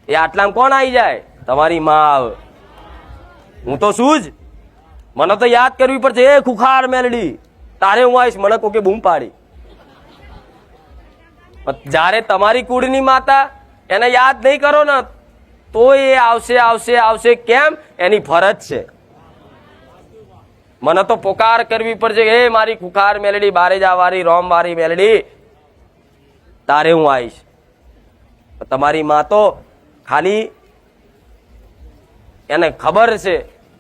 એ આટલામાં કોણ આવી જાય? તમારી માં આવે. હું તો શું જ, મને તો યાદ કરવી પડશે. એ ખુખાર મેલડી, તારે હું આવીશ. મને કોકે બૂમ પાડી. જ્યારે તમારી કુળની માતા એને યાદ નહીં કરો ને તો એ આવશે આવશે આવશે. કેમ? એની ફરજ છે. મને તો પોકાર કરવી પડશે. એ મારી ખુખાર મેલડી, બારેજા વાળી રોમ વાળી મેલડી, તારે હું આવીશ. તમારી માં તો ખાલી એને ખબર છે,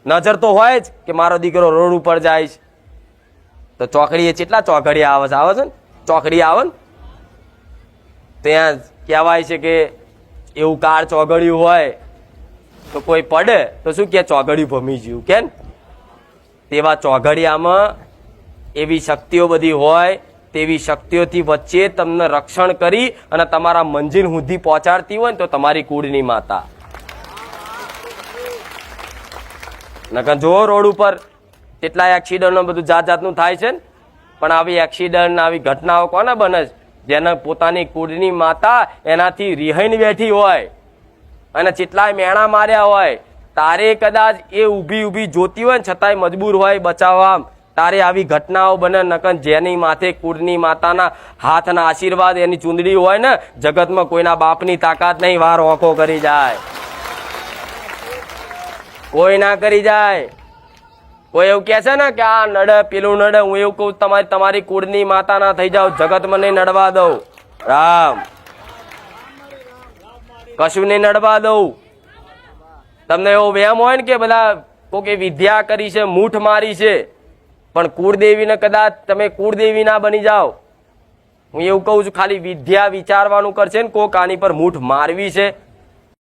નજર તો હોય જ કે મારો દીકરો રોડ ઉપર જાય છે. તો ચોકડીએ કેટલા ચોકડી આવે છે ને, ચોકડી આવે ને ત્યાં કહેવાય છે કે એવું કાર ચોગડ્યું હોય તો કોઈ પડે તો શું કે ચોગડ્યું ભમી ગયું. કેમ? તેવા ચોઘડિયામાં એવી શક્તિઓ બધી હોય, તેવી શક્તિઓથી વચ્ચે તમને રક્ષણ કરી અને તમારા મંજિલ સુધી પહોંચાડતી હોય ને તો તમારી કુળની માતા. નકર જો રોડ ઉપર કેટલાય એક્સિડન્ટ બધું જાત જાતનું થાય છે ને, પણ આવી એક્સિડન્ટ આવી ઘટનાઓ કોને બને છે? જેને પોતાની કુળની માતા એનાથી રિહાઈને બેઠી હોય અને કેટલાય મેણા માર્યા હોય. તારે કદાચ એ ઊભી જોતી હોય ને છતાંય મજબૂર હોય બચાવવા, તારે આવી ઘટનાઓ બને. નકર જેની માથે કુળની માતાના હાથના આશીર્વાદ, એની ચૂંદડી હોય ને, જગતમાં કોઈના બાપની તાકાત નહીં, વાર ઓંખો કરી જાય. કોઈ ના કરી જાય. કોઈ એવું કે છે ને કે આ નડે પેલું નડે, હું એવું કહું તમારી કુળની માતા ના થઈ જાવ, જગતમાં નહીં નડવા દઉં. રામ, કશું નહીં નડવા દઉં. તમને એવો વહેમ હોય ને કે બધા કોઈ વિદ્યા કરી છે, મૂઠ મારી છે, પણ કુળદેવીને કદાચ તમે કુળદેવી ના બની જાઓ. હું એવું કહું છું, ખાલી વિદ્યા વિચારવાનું કરશે ને કોક આની પર મૂઠ મારવી છે